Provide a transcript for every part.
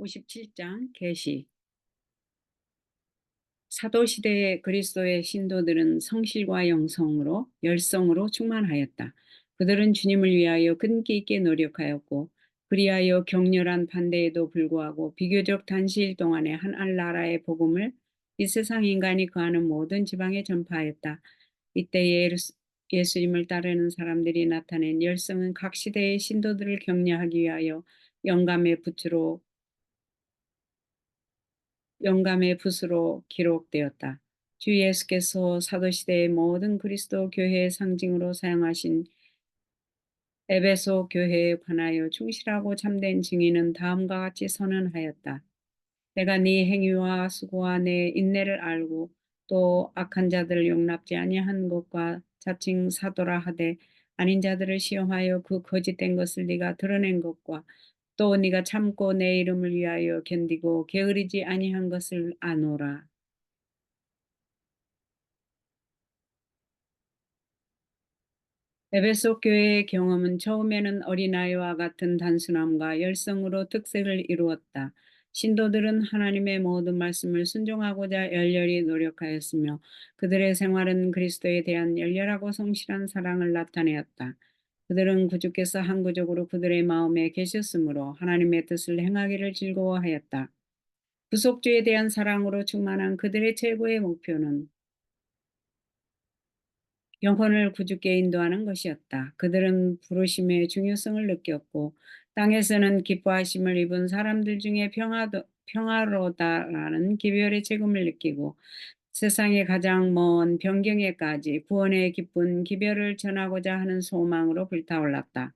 57장 계시. 사도시대의 그리스도의 신도들은 성실과 영성으로 열성으로 충만하였다. 그들은 주님을 위하여 끈기 있게 노력하였고 그리하여 격렬한 반대에도 불구하고 비교적 단시일 동안에 한 나라의 복음을 이 세상 인간이 거하는 모든 지방에 전파하였다. 이때 예수님을 따르는 사람들이 나타낸 열성은 각 시대의 신도들을 격려하기 위하여 영감의 붓으로 영감의 붓으로 기록되었다. 주 예수께서 사도시대의 모든 그리스도 교회의 상징으로 사용하신 에베소 교회에 관하여 충실하고 참된 증인은 다음과 같이 선언하였다. 내가 네 행위와 수고와 내 인내를 알고 또 악한 자들을 용납지 아니한 것과 자칭 사도라 하되 아닌 자들을 시험하여 그 거짓된 것을 네가 드러낸 것과 또 네가 참고 내 이름을 위하여 견디고 게으르지 아니한 것을 아노라. 에베소 교회의 경험은 처음에는 어린아이와 같은 단순함과 열성으로 특색을 이루었다. 신도들은 하나님의 모든 말씀을 순종하고자 열렬히 노력하였으며 그들의 생활은 그리스도에 대한 열렬하고 성실한 사랑을 나타내었다. 그들은 구주께서 항구적으로 그들의 마음에 계셨으므로 하나님의 뜻을 행하기를 즐거워하였다. 구속주에 대한 사랑으로 충만한 그들의 최고의 목표는 영혼을 구주께 인도하는 것이었다. 그들은 부르심의 중요성을 느꼈고 땅에서는 기뻐하심을 입은 사람들 중에 평화로다라는 기별의 책임을 느끼고 세상의 가장 먼 변경에까지 구원의 기쁜 기별을 전하고자 하는 소망으로 불타올랐다.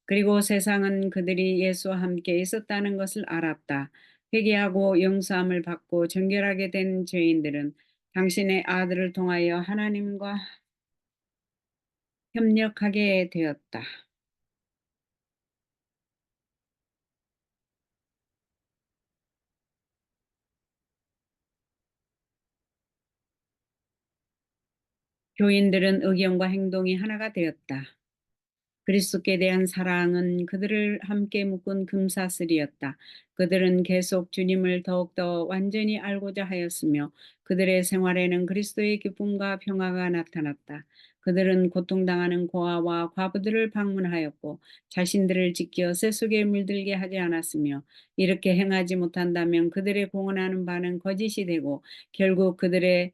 그리고 세상은 그들이 예수와 함께 있었다는 것을 알았다. 회개하고 용서함을 받고 정결하게 된 죄인들은 당신의 아들을 통하여 하나님과 협력하게 되었다. 교인들은 의견과 행동이 하나가 되었다. 그리스도께 대한 사랑은 그들을 함께 묶은 금사슬이었다. 그들은 계속 주님을 더욱더 완전히 알고자 하였으며 그들의 생활에는 그리스도의 기쁨과 평화가 나타났다. 그들은 고통당하는 고아와 과부들을 방문하였고 자신들을 지켜 세속에 물들게 하지 않았으며 이렇게 행하지 못한다면 그들의 공언하는 바는 거짓이 되고 결국 그들의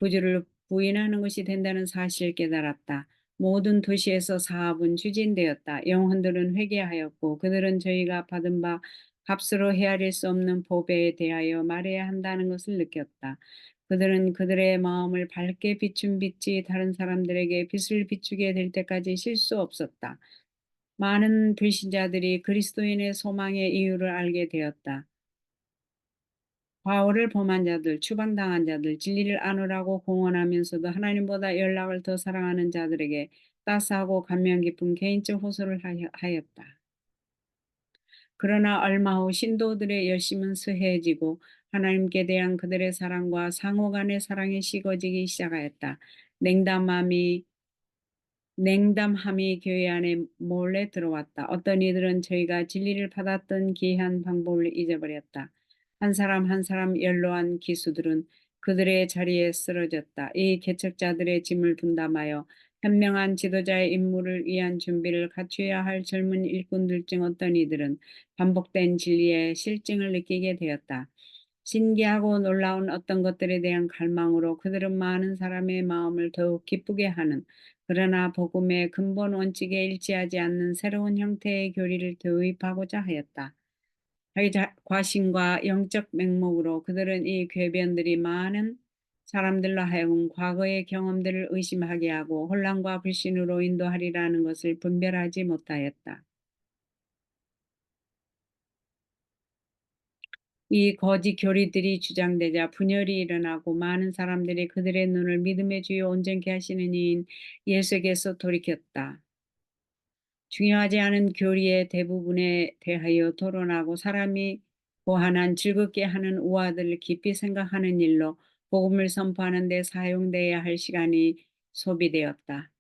구주를 부인하는 것이 된다는 사실을 깨달았다. 모든 도시에서 사업은 추진되었다. 영혼들은 회개하였고 그들은 저희가 받은 바 값으로 헤아릴 수 없는 보배에 대하여 말해야 한다는 것을 느꼈다. 그들은 그들의 마음을 밝게 비춘 빛이 다른 사람들에게 빛을 비추게 될 때까지 쉴 수 없었다. 많은 불신자들이 그리스도인의 소망의 이유를 알게 되었다. 과오를 범한 자들, 추방당한 자들, 진리를 안으라고 공언하면서도 하나님보다 연락을 더 사랑하는 자들에게 따스하고 감명 깊은 개인적 호소를 하였다. 그러나 얼마 후 신도들의 열심은 쇠해지고 하나님께 대한 그들의 사랑과 상호 간의 사랑이 식어지기 시작하였다. 냉담함이 냉담함이 교회 안에 몰래 들어왔다. 어떤 이들은 저희가 진리를 받았던 기이한 방법을 잊어버렸다. 한 사람 한 사람 연로한 기수들은 그들의 자리에 쓰러졌다. 이 개척자들의 짐을 분담하여 현명한 지도자의 임무를 위한 준비를 갖춰야 할 젊은 일꾼들 중 어떤 이들은 반복된 진리의 실증을 느끼게 되었다. 신기하고 놀라운 어떤 것들에 대한 갈망으로 그들은 많은 사람의 마음을 더욱 기쁘게 하는 그러나 복음의 근본 원칙에 일치하지 않는 새로운 형태의 교리를 도입하고자 하였다. 과신과 영적 맹목으로 그들은 이 궤변들이 많은 사람들로 하여금 과거의 경험들을 의심하게 하고 혼란과 불신으로 인도하리라는 것을 분별하지 못하였다. 이 거짓 교리들이 주장되자 분열이 일어나고 많은 사람들이 그들의 눈을 믿음의 주요 온전케 하시는 이인 예수에게서 돌이켰다. 중요하지 않은 교리의 대부분에 대하여 토론하고 사람이 고안한 즐겁게 하는 우화들을 깊이 생각하는 일로 복음을 선포하는 데 사용돼야 할 시간이 소비되었다.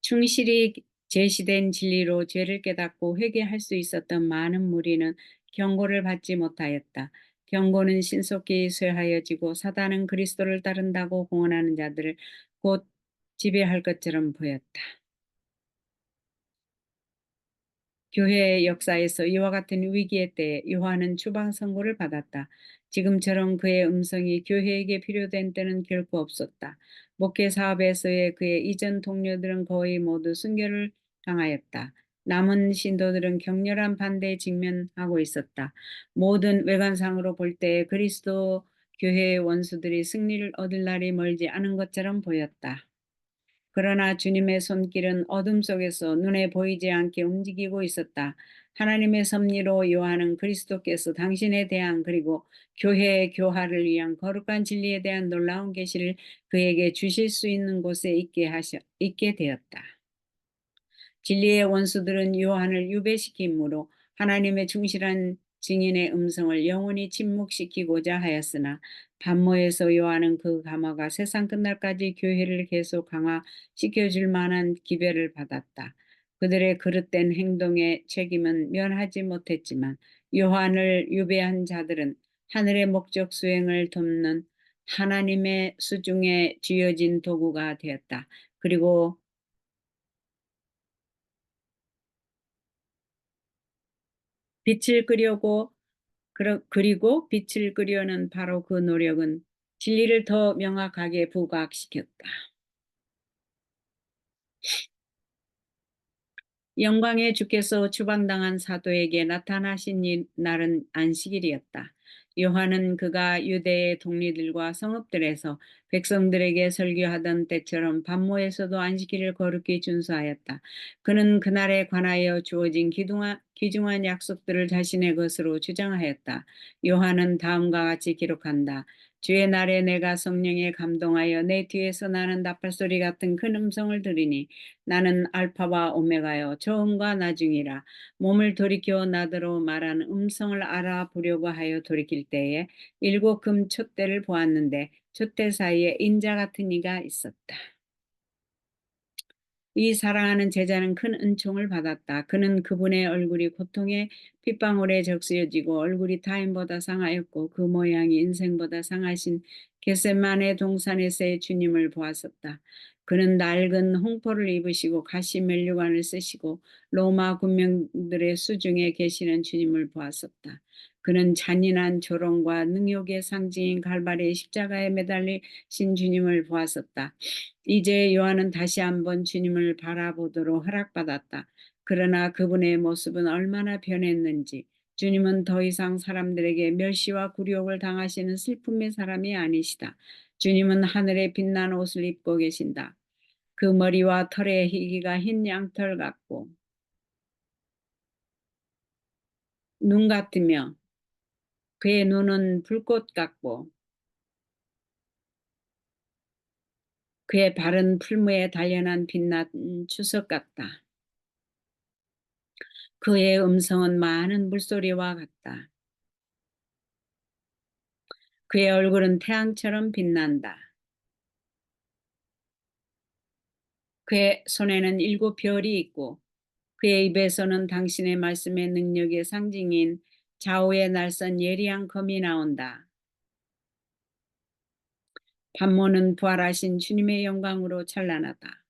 충실히 제시된 진리로 죄를 깨닫고 회개할 수 있었던 많은 무리는 경고를 받지 못하였다. 경고는 신속히 쇠하여지고 사단은 그리스도를 따른다고 공언하는 자들을 곧 지배할 것처럼 보였다. 교회의 역사에서 이와 같은 위기의 때에 요한은 추방 선고를 받았다. 지금처럼 그의 음성이 교회에게 필요된 때는 결코 없었다. 목회 사업에서의 그의 이전 동료들은 거의 모두 순교를 당하였다. 남은 신도들은 격렬한 반대에 직면하고 있었다. 모든 외관상으로 볼 때 그리스도 교회의 원수들이 승리를 얻을 날이 멀지 않은 것처럼 보였다. 그러나 주님의 손길은 어둠 속에서 눈에 보이지 않게 움직이고 있었다. 하나님의 섭리로 요한은 그리스도께서 당신에 대한 그리고 교회의 교화를 위한 거룩한 진리에 대한 놀라운 계시를 그에게 주실 수 있는 곳에 있게 되었다. 진리의 원수들은 요한을 유배시키므로 하나님의 충실한 증인의 음성을 영원히 침묵시키고자 하였으나 반모에서 요한은 그 감화가 세상 끝날까지 교회를 계속 강화시켜줄 만한 기별을 받았다. 그들의 그릇된 행동의 책임은 면하지 못했지만 요한을 유배한 자들은 하늘의 목적 수행을 돕는 하나님의 수중에 쥐어진 도구가 되었다. 빛을 끄려고 그리고 빛을 끄려는 바로 그 노력은 진리를 더 명확하게 부각시켰다. 영광의 주께서 추방당한 사도에게 나타나신 날은 안식일이었다. 요한은 그가 유대의 동리들과 성읍들에서 백성들에게 설교하던 때처럼 반모에서도 안식일을 거룩히 준수하였다. 그는 그날에 관하여 주어진 귀중한 약속들을 자신의 것으로 주장하였다. 요한은 다음과 같이 기록한다. 주의 날에 내가 성령에 감동하여 내 뒤에서 나는 나팔소리 같은 큰 음성을 들으니 나는 알파와 오메가요 처음과 나중이라. 몸을 돌이켜 나더러 말하는 음성을 알아보려고 하여 돌이킬 때에 일곱 금 촛대를 보았는데 촛대 사이에 인자 같은 이가 있었다. 이 사랑하는 제자는 큰 은총을 받았다. 그는 그분의 얼굴이 고통의 핏방울에 적시어지고 얼굴이 타인보다 상하였고 그 모양이 인생보다 상하신 겟세마네 동산에서의 주님을 보았었다. 그는 낡은 홍포를 입으시고 가시 면류관을 쓰시고 로마 군명들의 수중에 계시는 주님을 보았었다. 그는 잔인한 조롱과 능욕의 상징인 갈발의 십자가에 매달리신 주님을 보았었다. 이제 요한은 다시 한번 주님을 바라보도록 허락받았다. 그러나 그분의 모습은 얼마나 변했는지, 주님은 더 이상 사람들에게 멸시와 굴욕을 당하시는 슬픔의 사람이 아니시다. 주님은 하늘에 빛난 옷을 입고 계신다. 그 머리와 털의 희기가 흰 양털 같고 눈 같으며 그의 눈은 불꽃 같고 그의 발은 풀무에 단련한 빛난 추석 같다. 그의 음성은 많은 물소리와 같다. 그의 얼굴은 태양처럼 빛난다. 그의 손에는 일곱 별이 있고 그의 입에서는 당신의 말씀의 능력의 상징인 좌우의 날선 예리한 검이 나온다. 반모는 부활하신 주님의 영광으로 찬란하다.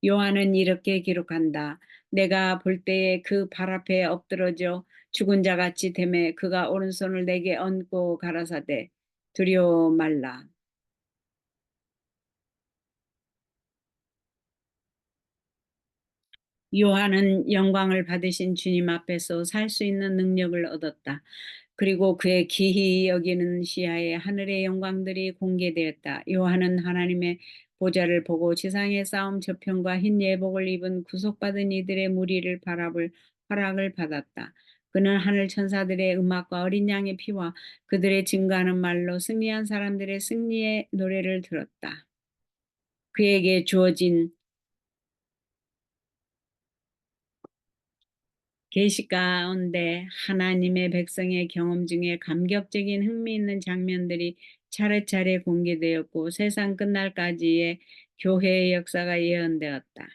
요한은 이렇게 기록한다. 내가 볼 때에 그 발 앞에 엎드러져 죽은 자 같이 되매 그가 오른손을 내게 얹고 가라사대 두려워 말라. 요한은 영광을 받으신 주님 앞에서 살 수 있는 능력을 얻었다. 그리고 그의 기히 여기는 시야에 하늘의 영광들이 공개되었다. 요한은 하나님의 보좌를 보고 지상의 싸움 저편과 흰 예복을 입은 구속받은 이들의 무리를 바라볼 허락을 받았다. 그는 하늘 천사들의 음악과 어린 양의 피와 그들의 증거하는 말로 승리한 사람들의 승리의 노래를 들었다. 그에게 주어진 계시 가운데 하나님의 백성의 경험 중에 감격적인 흥미있는 장면들이 차례차례 공개되었고 세상 끝날까지의 교회의 역사가 예언되었다.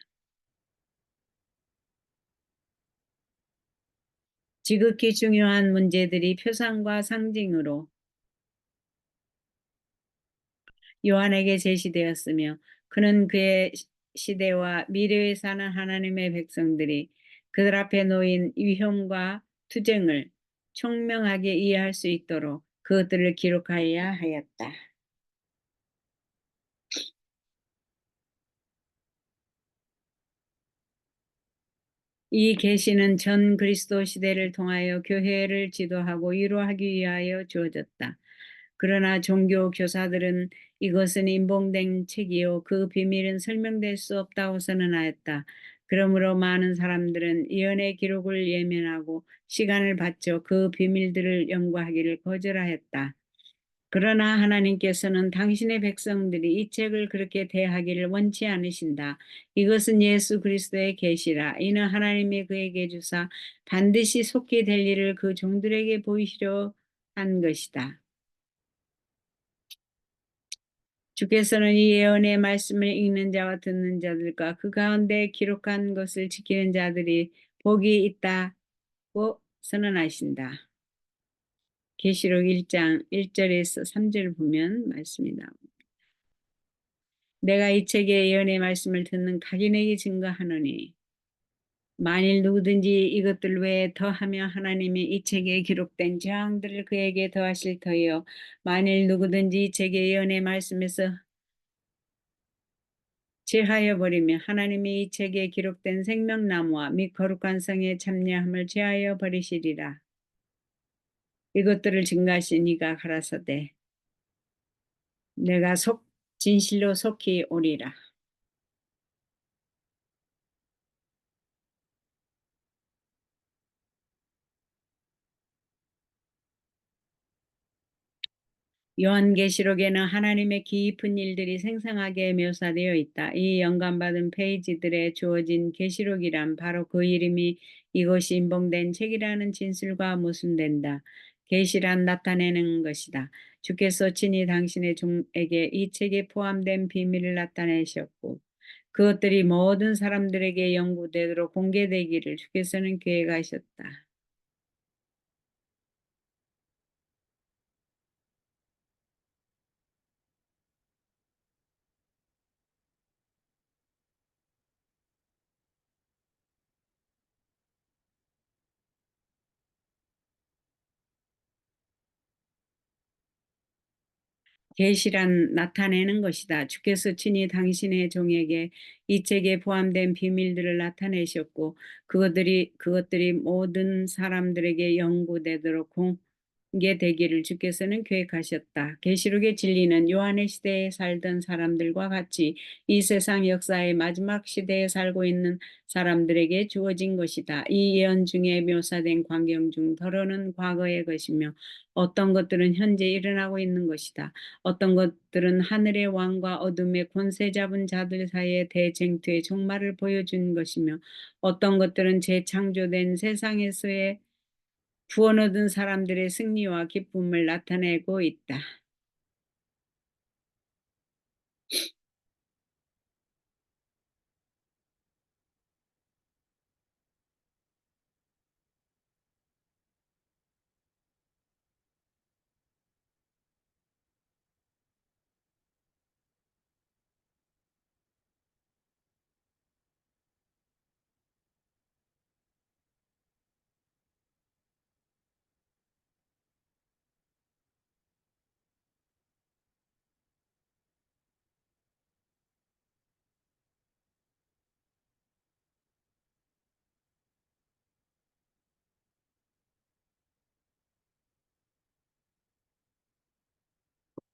지극히 중요한 문제들이 표상과 상징으로 요한에게 제시되었으며 그는 그의 시대와 미래에 사는 하나님의 백성들이 그들 앞에 놓인 위험과 투쟁을 총명하게 이해할 수 있도록 그것들을 기록하여야 하였다. 이 계시는 전 그리스도 시대를 통하여 교회를 지도하고 위로하기 위하여 주어졌다. 그러나 종교 교사들은 이것은 인봉된 책이요 그 비밀은 설명될 수 없다고 선언하였다. 그러므로 많은 사람들은 예언의 기록을 예면하고 시간을 바쳐 그 비밀들을 연구하기를 거절하였다. 그러나 하나님께서는 당신의 백성들이 이 책을 그렇게 대하기를 원치 않으신다. 이것은 예수 그리스도의 계시라. 이는 하나님이 그에게 주사 반드시 속히 될 일을 그 종들에게 보이시려 한 것이다. 주께서는 이 예언의 말씀을 읽는 자와 듣는 자들과 그 가운데 기록한 것을 지키는 자들이 복이 있다고 선언하신다. 계시록 1장 1절에서 3절 보면 말씀이 나옵니다. 내가 이 책의 예언의 말씀을 듣는 각인에게 증거하노니 만일 누구든지 이것들 외에 더하며 하나님이 이 책에 기록된 재앙들을 그에게 더하실 터이요 만일 누구든지 이 책의 예언의 말씀에서 제하여 버리며 하나님이 이 책에 기록된 생명나무와 및 거룩한 성에 참여함을 제하여 버리시리라. 이것들을 증가하신 이가 가라사대 내가 진실로 속히 오리라. 요한계시록에는 하나님의 깊은 일들이 생생하게 묘사되어 있다. 이 영감받은 페이지들에 주어진 계시록이란 바로 그 이름이 이것이 인봉된 책이라는 진술과 모순된다. 계시란 나타내는 것이다. 주께서 친히 당신의 종에게 이 책에 포함된 비밀을 나타내셨고 그것들이 모든 사람들에게 연구되도록 공개되기를 주께서는 계획하셨다. 계시란 나타내는 것이다. 주께서 친히 당신의 종에게 이 책에 포함된 비밀들을 나타내셨고 그것들이 모든 사람들에게 연구되도록 공개되기를 주께서는 계획하셨다. 계시록의 진리는 요한의 시대에 살던 사람들과 같이 이 세상 역사의 마지막 시대에 살고 있는 사람들에게 주어진 것이다. 이 예언 중에 묘사된 광경 중 더러는 과거의 것이며 어떤 것들은 현재 일어나고 있는 것이다. 어떤 것들은 하늘의 왕과 어둠의 권세 잡은 자들 사이의 대쟁투의 종말을 보여준 것이며 어떤 것들은 재창조된 세상에서의 구원 얻은 사람들의 승리와 기쁨을 나타내고 있다.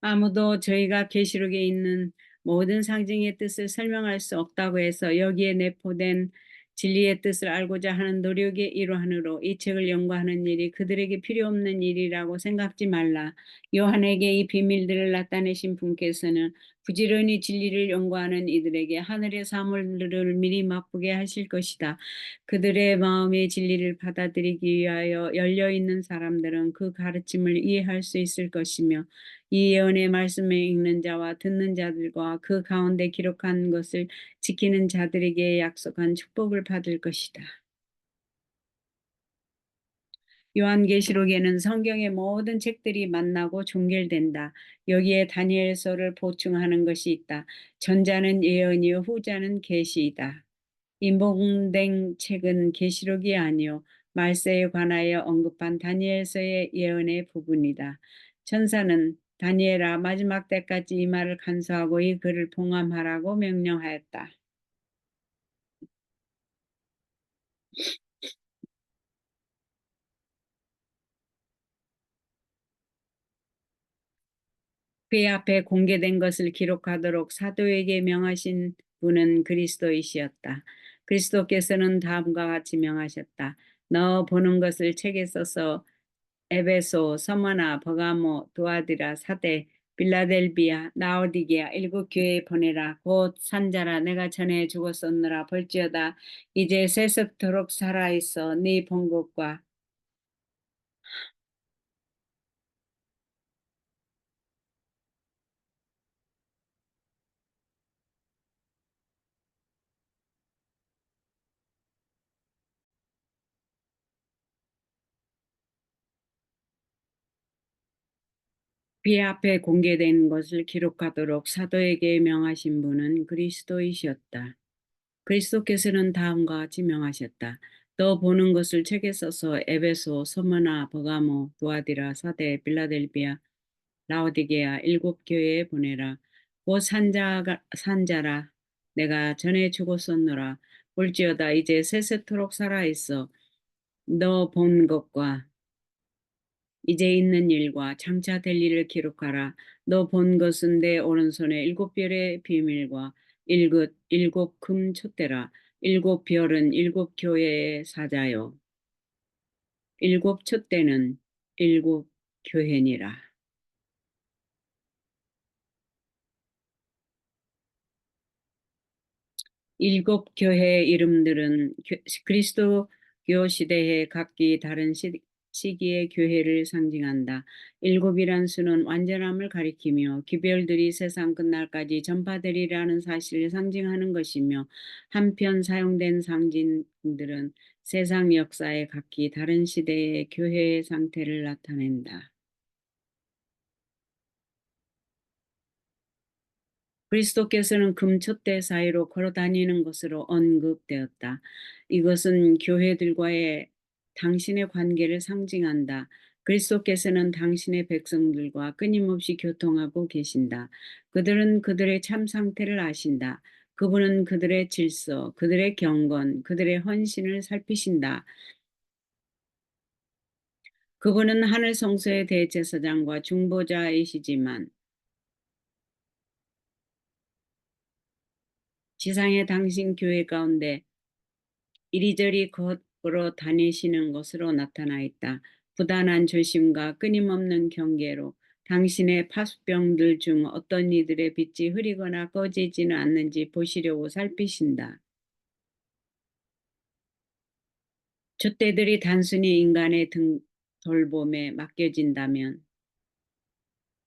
아무도 저희가 계시록에 있는 모든 상징의 뜻을 설명할 수 없다고 해서 여기에 내포된 진리의 뜻을 알고자 하는 노력의 일환으로 이 책을 연구하는 일이 그들에게 필요 없는 일이라고 생각지 말라. 요한에게 이 비밀들을 나타내신 분께서는 부지런히 진리를 연구하는 이들에게 하늘의 사물들을 미리 맛보게 하실 것이다. 그들의 마음의 진리를 받아들이기 위하여 열려 있는 사람들은 그 가르침을 이해할 수 있을 것이며 이 예언의 말씀을 읽는 자와 듣는 자들과 그 가운데 기록한 것을 지키는 자들에게 약속한 축복을 받을 것이다. 요한계시록에는 성경의 모든 책들이 만나고 종결된다. 여기에 다니엘서를 보충하는 것이 있다. 전자는 예언이요 후자는 계시이다. 인봉된 책은 계시록이 아니요 말세에 관하여 언급한 다니엘서의 예언의 부분이다. 천사는 다니엘아 마지막 때까지 이 말을 간수하고 이 글을 봉함하라고 명령하였다. 그의 앞에 공개된 것을 기록하도록 사도에게 명하신 분은 그리스도이시였다. 그리스도께서는 다음과 같이 명하셨다. 너 보는 것을 책에 써서 에베소, 서머나, 버가모, 두아디라, 사대, 빌라델비아, 나오디게아 일곱 교회에 보내라. 곧 산자라 내가 전에 죽었었느라 볼지어다 이제 세습토록 살아있어 네 본 것과 비 앞에 공개된 것을 기록하도록 사도에게 명하신 분은 그리스도이셨다. 그리스도께서는 다음과 같이 명하셨다. 너 보는 것을 책에 써서 에베소, 서머나, 버가모, 두아디라, 사대, 빌라델비아, 라오디게아 일곱 교회에 보내라. 곧 산자라 내가 전에 죽었었노라. 볼지어다 이제 세세토록 살아있어. 너 본 것과 이제 있는 일과 장차 될 일을 기록하라. 너 본 것은 내 오른손에 일곱 별의 비밀과 일곱 금 촛대라. 일곱 별은 일곱 교회의 사자요. 일곱 촛대는 일곱 교회니라. 일곱 교회의 이름들은 그리스도교 시대의 각기 다른 시기의 교회를 상징한다. 일곱이란 수는 완전함을 가리키며 기별들이 세상 끝날까지 전파되리라는 사실을 상징하는 것이며 한편 사용된 상징들은 세상 역사의 각기 다른 시대의 교회의 상태를 나타낸다. 그리스도께서는 금촛대 사이로 걸어 다니는 것으로 언급되었다. 이것은 교회들과의 당신의 관계를 상징한다. 그리스도께서는 당신의 백성들과 끊임없이 교통하고 계신다. 그들은 그들의 참 상태를 아신다. 그분은 그들의 질서, 그들의 경건, 그들의 헌신을 살피신다. 그분은 하늘 성소의 대제사장과 중보자이시지만 지상의 당신 교회 가운데 이리저리 걸어 다니시는 것으로 나타나 있다. 부단한 조심과 끊임없는 경계로 당신의 파수병들 중 어떤 이들의 빛이 흐리거나 꺼지지는 않는지 보시려고 살피신다. 줏대들이 단순히 인간의 돌봄에 맡겨진다면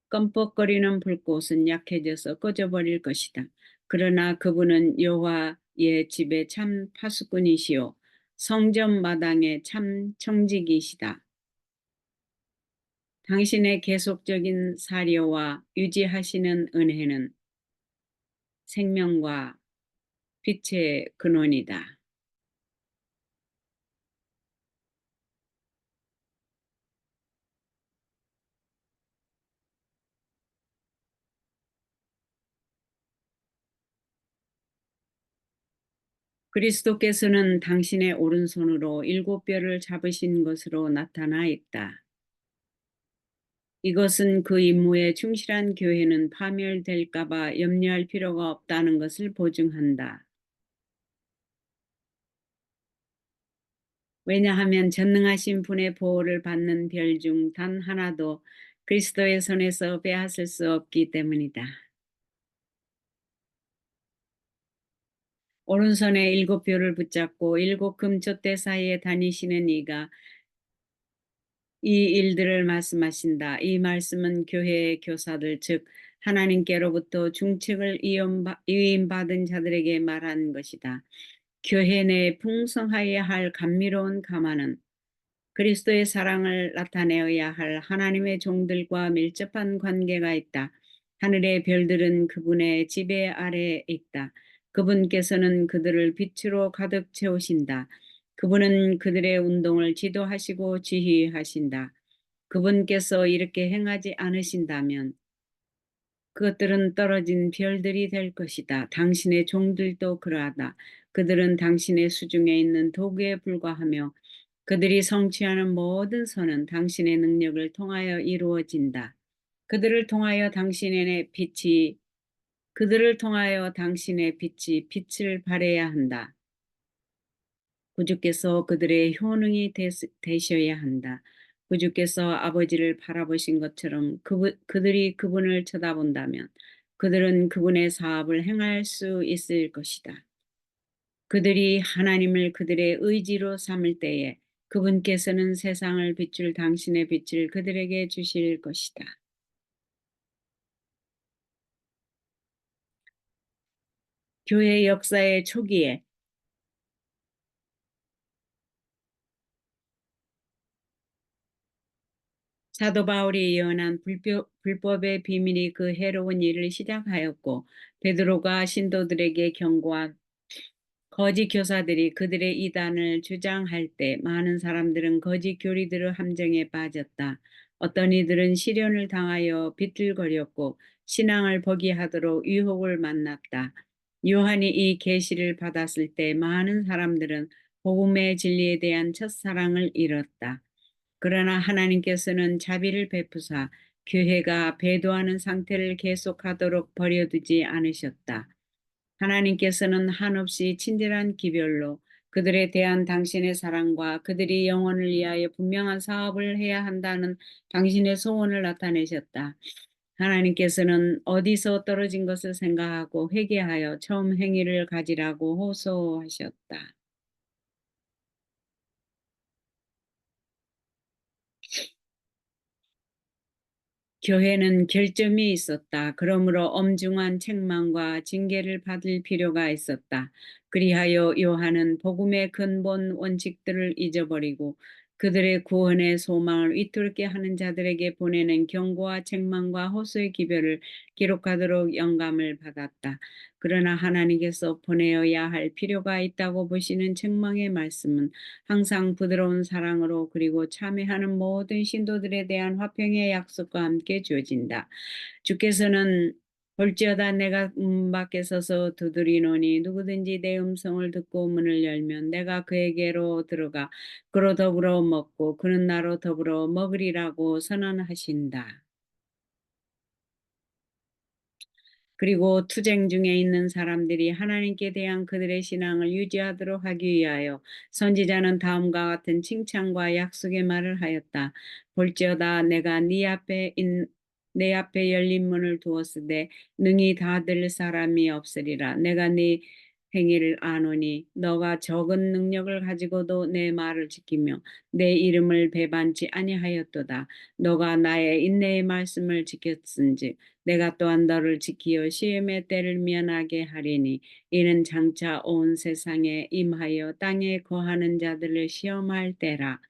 껌뻑거리는 불꽃은 약해져서 꺼져버릴 것이다. 그러나 그분은 여호와의 집의 참 파수꾼이시요 성전 마당의 참 청지기시다. 당신의 계속적인 사려와 유지하시는 은혜는 생명과 빛의 근원이다. 그리스도께서는 당신의 오른손으로 일곱 뼈를 잡으신 것으로 나타나 있다. 이것은 그 임무에 충실한 교회는 파멸될까 봐 염려할 필요가 없다는 것을 보증한다. 왜냐하면 전능하신 분의 보호를 받는 별 중 단 하나도 그리스도의 손에서 빼앗을 수 없기 때문이다. 오른손에 일곱 벼를 붙잡고 일곱 금 촛대 사이에 다니시는 이가 이 일들을 말씀하신다. 이 말씀은 교회의 교사들 즉 하나님께로부터 중책을 위임받은 자들에게 말한 것이다. 교회 내에 풍성하여야 할 감미로운 가마는 그리스도의 사랑을 나타내어야 할 하나님의 종들과 밀접한 관계가 있다. 하늘의 별들은 그분의 지배 아래에 있다. 그분께서는 그들을 빛으로 가득 채우신다. 그분은 그들의 운동을 지도하시고 지휘하신다. 그분께서 이렇게 행하지 않으신다면 그것들은 떨어진 별들이 될 것이다. 당신의 종들도 그러하다. 그들은 당신의 수중에 있는 도구에 불과하며 그들이 성취하는 모든 선은 당신의 능력을 통하여 이루어진다. 그들을 통하여 당신의 빛이 그들을 통하여 당신의 빛이 빛을 발해야 한다. 구주께서 그들의 효능이 되셔야 한다. 구주께서 아버지를 바라보신 것처럼 그들이 그분을 쳐다본다면 그들은 그분의 사업을 행할 수 있을 것이다. 그들이 하나님을 그들의 의지로 삼을 때에 그분께서는 세상을 비출 당신의 빛을 그들에게 주실 것이다. 교회 역사의 초기에 사도 바울이 예언한 불법의 비밀이 그 해로운 일을 시작하였고 베드로가 신도들에게 경고한 거짓 교사들이 그들의 이단을 주장할 때 많은 사람들은 거짓 교리들의 함정에 빠졌다. 어떤 이들은 시련을 당하여 비틀거렸고 신앙을 포기하도록 유혹을 만났다. 요한이 이 계시를 받았을 때 많은 사람들은 복음의 진리에 대한 첫사랑을 잃었다. 그러나 하나님께서는 자비를 베푸사 교회가 배도하는 상태를 계속하도록 버려두지 않으셨다. 하나님께서는 한없이 친절한 기별로 그들에 대한 당신의 사랑과 그들이 영혼을 위하여 분명한 사업을 해야 한다는 당신의 소원을 나타내셨다. 하나님께서는 어디서 떨어진 것을 생각하고 회개하여 처음 행위를 가지라고 호소하셨다. 교회는 결점이 있었다. 그러므로 엄중한 책망과 징계를 받을 필요가 있었다. 그리하여 요한은 복음의 근본 원칙들을 잊어버리고 그들의 구원의 소망을 위태롭게 하는 자들에게 보내는 경고와 책망과 호소의 기별을 기록하도록 영감을 받았다. 그러나 하나님께서 보내어야 할 필요가 있다고 보시는 책망의 말씀은 항상 부드러운 사랑으로 그리고 참여하는 모든 신도들에 대한 화평의 약속과 함께 주어진다. 주께서는 볼지어다 내가 문 밖에 서서 두드리노니 누구든지 내 음성을 듣고 문을 열면 내가 그에게로 들어가 그로 더불어 먹고 그는 나로 더불어 먹으리라고 선언하신다. 그리고 투쟁 중에 있는 사람들이 하나님께 대한 그들의 신앙을 유지하도록 하기 위하여 선지자는 다음과 같은 칭찬과 약속의 말을 하였다. 볼지어다 내가 내 앞에 열린 문을 두었으되 능히 닫을 사람이 없으리라. 내가 네 행위를 아노니 너가 적은 능력을 가지고도 내 말을 지키며 내 이름을 배반치 아니하였도다. 너가 나의 인내의 말씀을 지켰은즉 내가 또한 너를 지키어 시험의 때를 면하게 하리니 이는 장차 온 세상에 임하여 땅에 거하는 자들을 시험할 때라.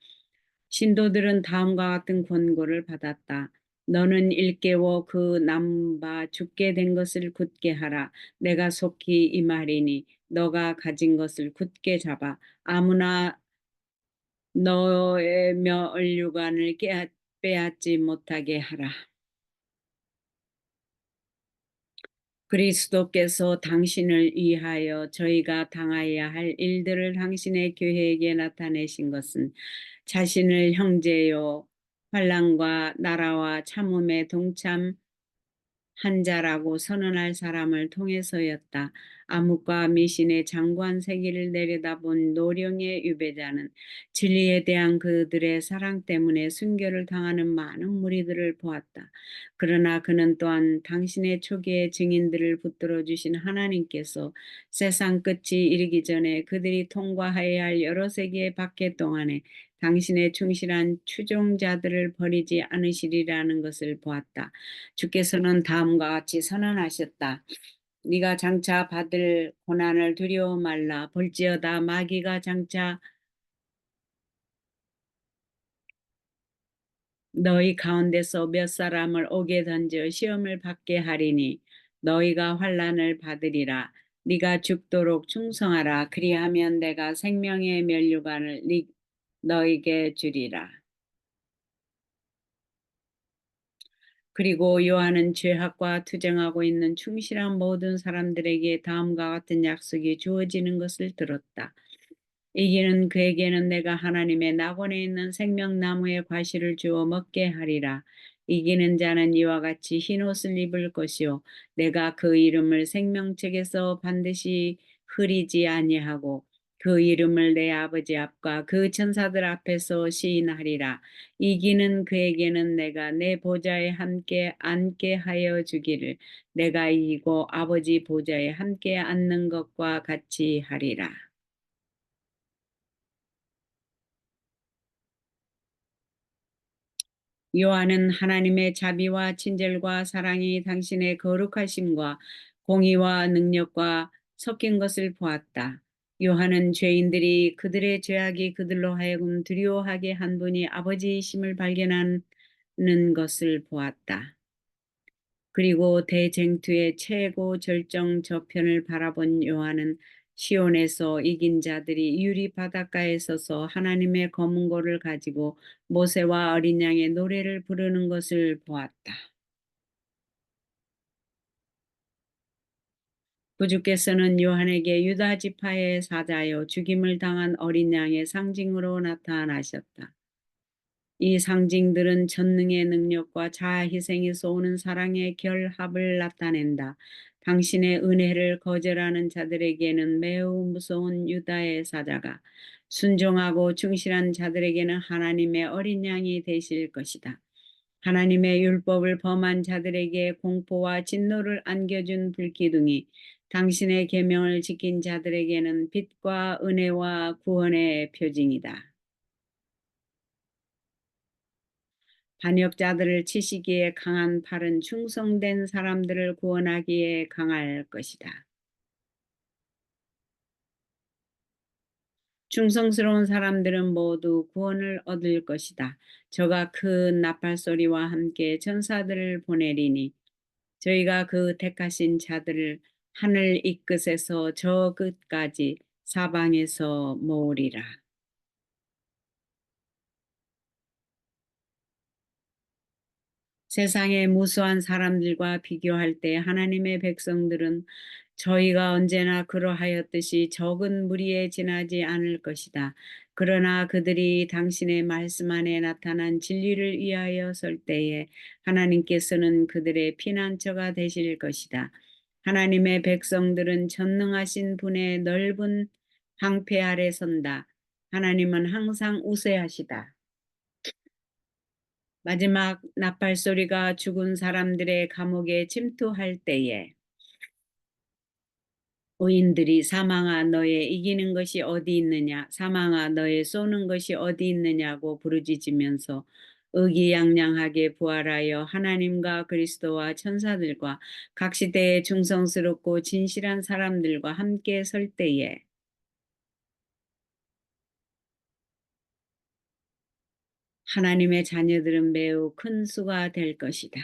신도들은 다음과 같은 권고를 받았다. 너는 일깨워 그 남바 죽게 된 것을 굳게 하라. 내가 속히 임하리니 너가 가진 것을 굳게 잡아 아무나 너의 면류관을 빼앗지 못하게 하라. 그리스도께서 당신을 위하여 저희가 당하여야 할 일들을 당신의 교회에게 나타내신 것은 자신을 형제요 환난과 나라와 참음에 동참한 자라고 선언할 사람을 통해서였다. 암흑과 미신의 장관 세기를 내려다본 노령의 유배자는 진리에 대한 그들의 사랑 때문에 순교를 당하는 많은 무리들을 보았다. 그러나 그는 또한 당신의 초기의 증인들을 붙들어 주신 하나님께서 세상 끝이 이르기 전에 그들이 통과해야 할 여러 세기의 박해 동안에 당신의 충실한 추종자들을 버리지 않으시리라는 것을 보았다. 주께서는 다음과 같이 선언하셨다. 네가 장차 받을 고난을 두려워 말라. 볼지어다 마귀가 장차 너희 가운데서 몇 사람을 옥에 던져 시험을 받게 하리니 너희가 환난을 받으리라. 네가 죽도록 충성하라. 그리하면 내가 생명의 면류관을 너에게 주리라. 그리고 요한은 죄악과 투쟁하고 있는 충실한 모든 사람들에게 다음과 같은 약속이 주어지는 것을 들었다. 이기는 그에게는 내가 하나님의 낙원에 있는 생명나무의 과실을 주어 먹게 하리라. 이기는 자는 이와 같이 흰옷을 입을 것이요 내가 그 이름을 생명책에서 반드시 흐리지 아니하고 그 이름을 내 아버지 앞과 그 천사들 앞에서 시인하리라. 이기는 그에게는 내가 내 보좌에 함께 앉게 하여 주기를 내가 이기고 아버지 보좌에 함께 앉는 것과 같이 하리라. 요한은 하나님의 자비와 친절과 사랑이 당신의 거룩하심과 공의와 능력과 섞인 것을 보았다. 요한은 죄인들이 그들의 죄악이 그들로 하여금 두려워하게 한 분이 아버지이심을 발견하는 것을 보았다. 그리고 대쟁투의 최고 절정 저편을 바라본 요한은 시온에서 이긴 자들이 유리 바닷가에 서서 하나님의 검은고를 가지고 모세와 어린 양의 노래를 부르는 것을 보았다. 구주께서는 요한에게 유다 지파의 사자여 죽임을 당한 어린 양의 상징으로 나타나셨다. 이 상징들은 전능의 능력과 자아희생에서 오는 사랑의 결합을 나타낸다. 당신의 은혜를 거절하는 자들에게는 매우 무서운 유다의 사자가, 순종하고 충실한 자들에게는 하나님의 어린 양이 되실 것이다. 하나님의 율법을 범한 자들에게 공포와 진노를 안겨준 불기둥이, 당신의 계명을 지킨 자들에게는 빛과 은혜와 구원의 표징이다. 반역자들을 치시기에 강한 팔은 충성된 사람들을 구원하기에 강할 것이다. 충성스러운 사람들은 모두 구원을 얻을 것이다. 저가 큰 나팔 소리와 함께 천사들을 보내리니 저희가 그 택하신 자들을 하늘 이 끝에서 저 끝까지 사방에서 모으리라. 세상의 무수한 사람들과 비교할 때 하나님의 백성들은 저희가 언제나 그러하였듯이 적은 무리에 지나지 않을 것이다. 그러나 그들이 당신의 말씀 안에 나타난 진리를 위하여 설 때에 하나님께서는 그들의 피난처가 되실 것이다. 하나님의 백성들은 전능하신 분의 넓은 방패 아래 선다. 하나님은 항상 우세하시다. 마지막 나팔 소리가 죽은 사람들의 감옥에 침투할 때에 의인들이 사망아 너의 이기는 것이 어디 있느냐 사망아 너의 쏘는 것이 어디 있느냐고 부르짖으면서 의기양양하게 부활하여 하나님과 그리스도와 천사들과 각 시대에 충성스럽고 진실한 사람들과 함께 설 때에 하나님의 자녀들은 매우 큰 수가 될 것이다.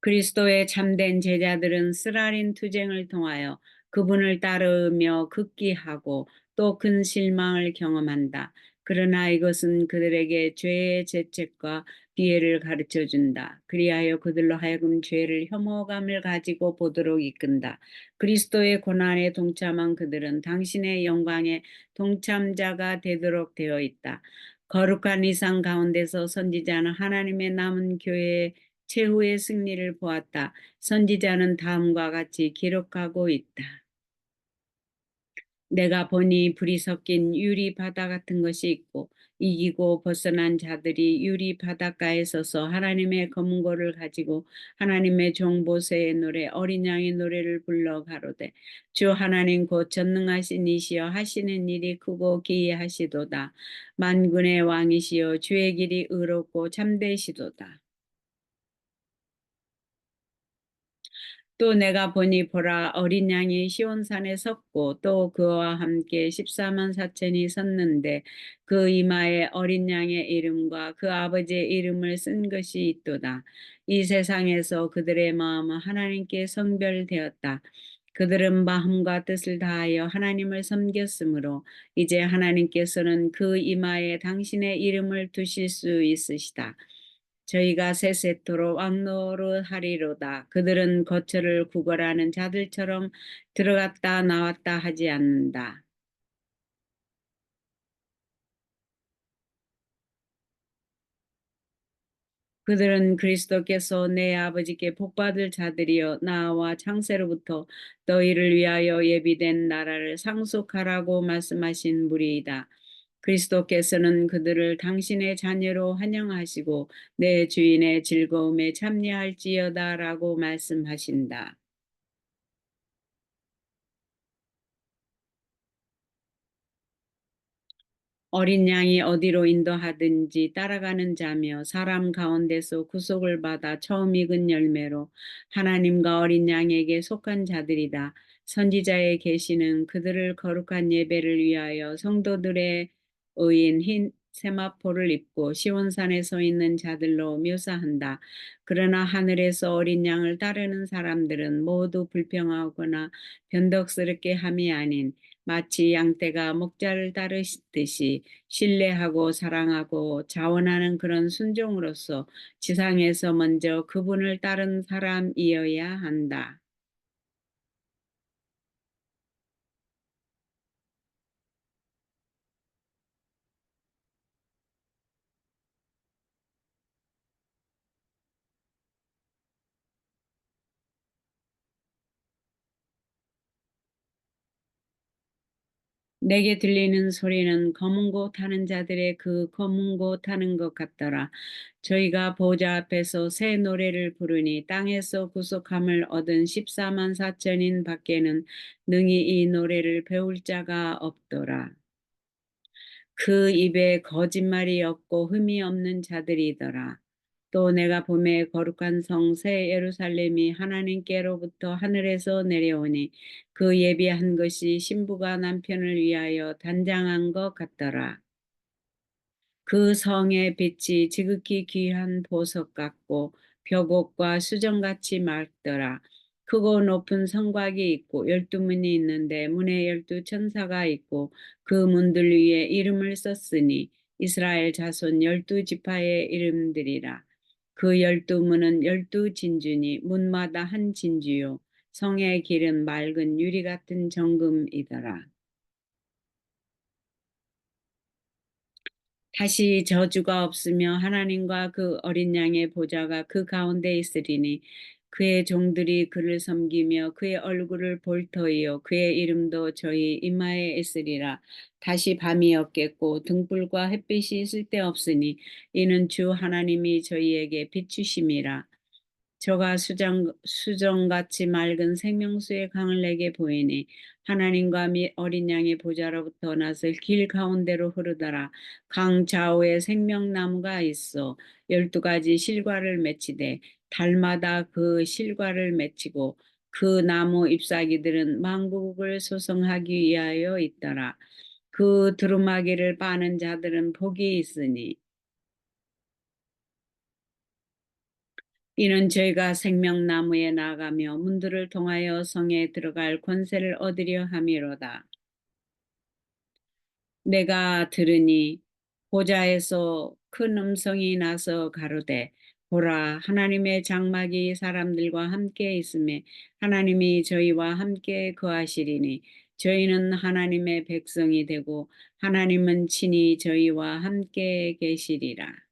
그리스도의 참된 제자들은 쓰라린 투쟁을 통하여 그분을 따르며 극기하고 또 큰 실망을 경험한다. 그러나 이것은 그들에게 죄의 죄책과 비애를 가르쳐 준다. 그리하여 그들로 하여금 죄를 혐오감을 가지고 보도록 이끈다. 그리스도의 고난에 동참한 그들은 당신의 영광의 동참자가 되도록 되어 있다. 거룩한 이상 가운데서 선지자는 하나님의 남은 교회에 최후의 승리를 보았다. 선지자는 다음과 같이 기록하고 있다. 내가 보니 불이 섞인 유리 바다 같은 것이 있고 이기고 벗어난 자들이 유리 바닷가에 서서 하나님의 검은고를 가지고 하나님의 종 모세의 노래 어린 양의 노래를 불러 가로되 주 하나님 곧 전능하신 이시여 하시는 일이 크고 기이하시도다. 만군의 왕이시여 주의 길이 의롭고 참되시도다. 또 내가 보니 보라 어린 양이 시온산에 섰고 또 그와 함께 14만 4천이 섰는데 그 이마에 어린 양의 이름과 그 아버지의 이름을 쓴 것이 있도다. 이 세상에서 그들의 마음은 하나님께 성별되었다. 그들은 마음과 뜻을 다하여 하나님을 섬겼으므로 이제 하나님께서는 그 이마에 당신의 이름을 두실 수 있으시다. 저희가 세세토록 왕노릇하리로다. 그들은 거처를 구걸하는 자들처럼 들어갔다 나왔다 하지 않는다. 그들은 그리스도께서 내 아버지께 복받을 자들이여 나와 창세로부터 너희를 위하여 예비된 나라를 상속하라고 말씀하신 무리이다. 그리스도께서는 그들을 당신의 자녀로 환영하시고 내 주인의 즐거움에 참여할지어다라고 말씀하신다. 어린 양이 어디로 인도하든지 따라가는 자며 사람 가운데서 구속을 받아 처음 익은 열매로 하나님과 어린 양에게 속한 자들이다. 선지자의 계시는 그들을 거룩한 예배를 위하여 성도들의 의인 흰 세마포를 입고 시온산에 서 있는 자들로 묘사한다. 그러나 하늘에서 어린 양을 따르는 사람들은 모두 불평하거나 변덕스럽게 함이 아닌 마치 양떼가 목자를 따르듯이 신뢰하고 사랑하고 자원하는 그런 순종으로서 지상에서 먼저 그분을 따른 사람이어야 한다. 내게 들리는 소리는 검은 고 타는 자들의 그 검은 고 타는 것 같더라. 저희가 보좌 앞에서 새 노래를 부르니 땅에서 구속함을 얻은 14만 4천인 밖에는 능히 이 노래를 배울 자가 없더라. 그 입에 거짓말이 없고 흠이 없는 자들이더라. 또 내가 봄에 거룩한 성 새 예루살렘이 하나님께로부터 하늘에서 내려오니 그 예비한 것이 신부가 남편을 위하여 단장한 것 같더라. 그 성의 빛이 지극히 귀한 보석 같고 벽옥과 수정같이 맑더라. 크고 높은 성곽이 있고 12문이 있는데 문에 12천사가 있고 그 문들 위에 이름을 썼으니 이스라엘 자손 12지파의 이름들이라. 그 12문은 12진주니 문마다 한 진주요. 성의 길은 맑은 유리 같은 정금이더라. 다시 저주가 없으며 하나님과 그 어린 양의 보좌가 그 가운데 있으리니 그의 종들이 그를 섬기며 그의 얼굴을 볼 터이요 그의 이름도 저희 이마에 있으리라. 다시 밤이 없겠고 등불과 햇빛이 쓸데없으니 이는 주 하나님이 저희에게 비추심이라. 저가 수정같이 맑은 생명수의 강을 내게 보이니 하나님과 및 어린 양의 보좌로부터 나서 길 가운데로 흐르더라. 강 좌우에 생명나무가 있어 12가지 실과를 맺히되 달마다 그 실과를 맺히고 그 나무 잎사귀들은 만국을 소성하기 위하여 있더라. 그 두루마기를 빠는 자들은 복이 있으니 이는 저희가 생명나무에 나가며 문들을 통하여 성에 들어갈 권세를 얻으려 함이로다. 내가 들으니 보좌에서 큰 음성이 나서 가로되 보라 하나님의 장막이 사람들과 함께 있음에 하나님이 저희와 함께 거하시리니 저희는 하나님의 백성이 되고 하나님은 친히 저희와 함께 계시리라.